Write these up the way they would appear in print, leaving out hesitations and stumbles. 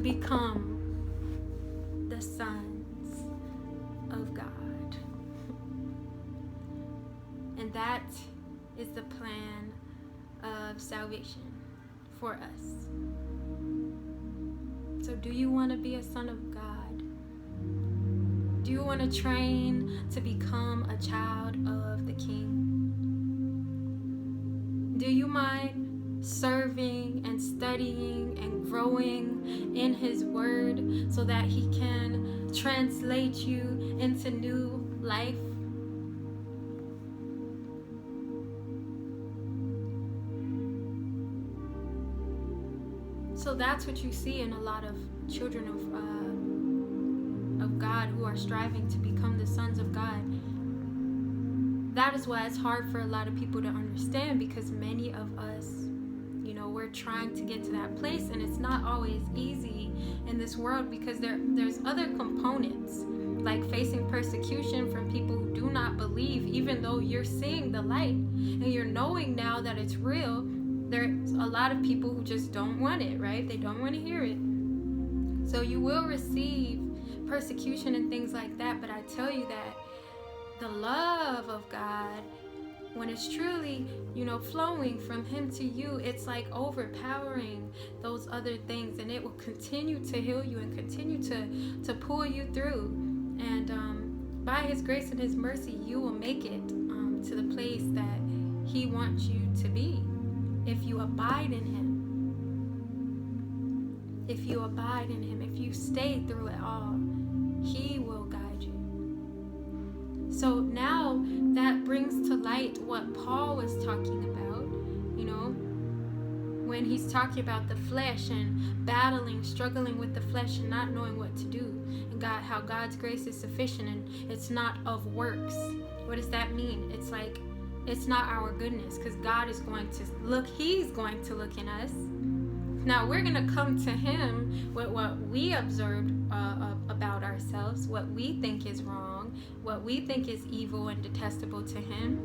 become the sons of God. And that is the plan of salvation for us. So do you want to be a son of God? Do you want to train to become a child of the King? Do you mind serving and studying and growing in His Word so that He can translate you into new life? So that's what you see in a lot of children of God who are striving to become the sons of God. That is why it's hard for a lot of people to understand, because many of us, we're trying to get to that place, and it's not always easy in this world, because there's other components, like facing persecution from people who do not believe, even though you're seeing the light and you're knowing now that it's real. There's a lot of people who just don't want it, right? They don't want to hear it. So you will receive persecution and things like that, but I tell you that the love of God, when it's truly, flowing from Him to you, it's like overpowering those other things, and it will continue to heal you and continue to pull you through. And by His grace and His mercy, you will make it to the place that He wants you to be. If you abide in Him, if you abide in Him, if you stay through it all, He will guide you. So now that brings to light what Paul was talking about, when he's talking about the flesh and battling, struggling with the flesh and not knowing what to do, and how God's grace is sufficient and it's not of works. What does that mean? It's like, it's not our goodness, because God is going to look, He's going to look in us. Now we're going to come to Him with what we observed about ourselves, what we think is wrong, what we think is evil and detestable to Him.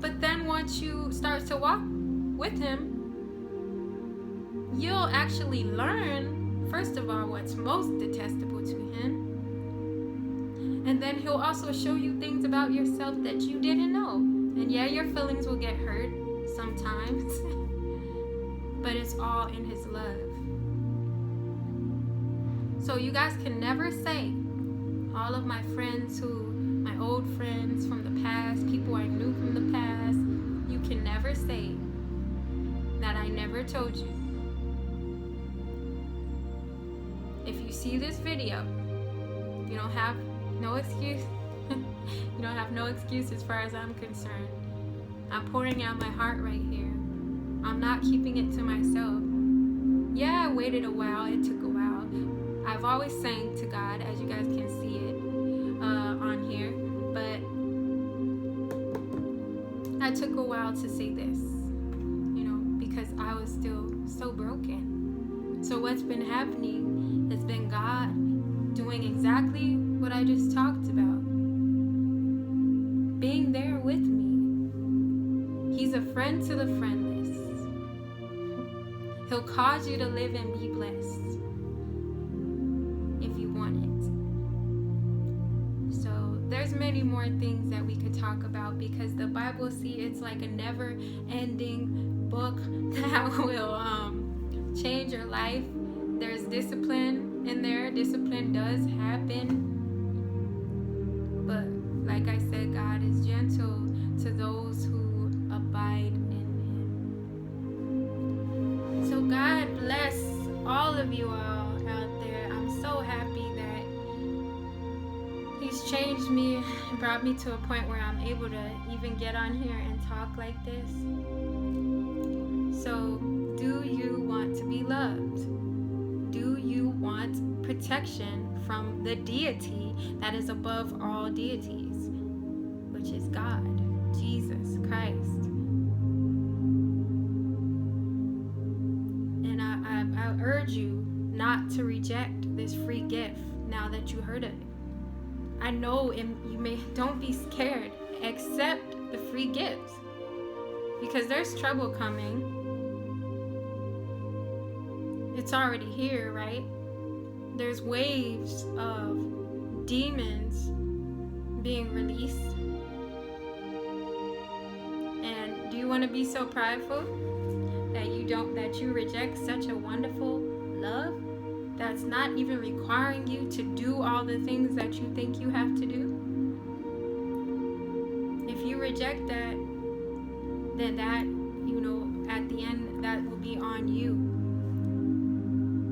But then once you start to walk with Him, you'll actually learn, first of all, what's most detestable to Him. And then He'll also show you things about yourself that you didn't know. And yeah, your feelings will get hurt sometimes, but it's all in His love. So you guys can never say, all of my friends my old friends from the past, people I knew from the past, you can never say that I never told you. If you see this video, you don't have no excuse. You don't have no excuse as far as I'm concerned. I'm pouring out my heart right here. I'm not keeping it to myself. Yeah, I waited a while. It took a while. I've always sang to God, as you guys can see it on here. But I took a while to say this, because I was still so broken. So what's been happening has been God doing exactly what I just talked about. Being there with me. He's a friend to the friendless. He'll cause you to live and be blessed if you want it. So there's many more things that we could talk about, because the Bible, it's like a never-ending book that will change your life. There's discipline in there. Discipline does happen. But like I said, God is gentle to those who abide in Him. So God bless all of you all out there. I'm so happy that He's changed me and brought me to a point where I'm able to even get on here and talk like this. So, do you want to be loved? Do you want protection from the deity that is above all deities, which is God, Jesus Christ? And I urge you not to reject this free gift now that you heard of it. I know don't be scared. Accept the free gifts, because there's trouble coming. it's already here, right? There's waves of demons being released. And do you want to be so prideful that you reject such a wonderful love that's not even requiring you to do all the things that you think you have to do? If you reject that, then that, at the end, that will be on you.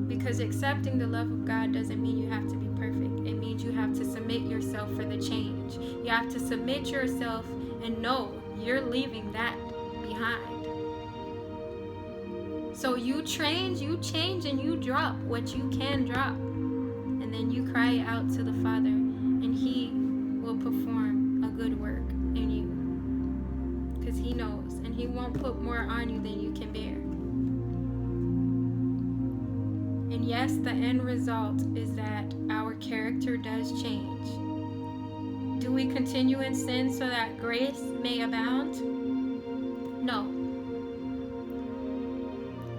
Because accepting the love of God doesn't mean you have to be perfect. It means you have to submit yourself for the change. You have to submit yourself and know you're leaving that behind. So you change, and you drop what you can drop. And then you cry out to the Father, and He will perform a good work in you. Because He knows, and He won't put more on you than you can bear. And yes, the end result is that our character does change. Do we continue in sin so that grace may abound? No.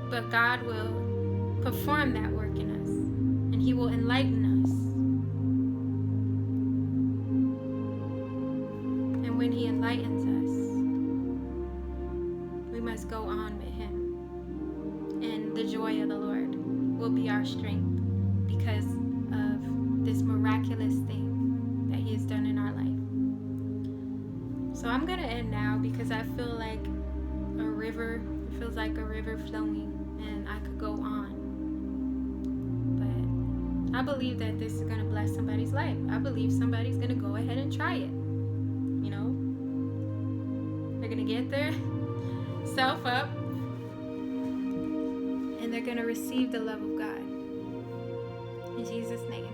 But God will perform that work in us, and He will enlighten us. And when He enlightens us, we must go on with Him. And the joy of the Lord will be our strength because of this miraculous thing that He has done in our life. So I'm going to end now because I feel like a river. It feels like a river flowing, and I could go on. But I believe that this is going to bless somebody's life. I believe somebody's going to go ahead and try it. They're going to get their self up, and they're going to receive the love of God. In Jesus' name.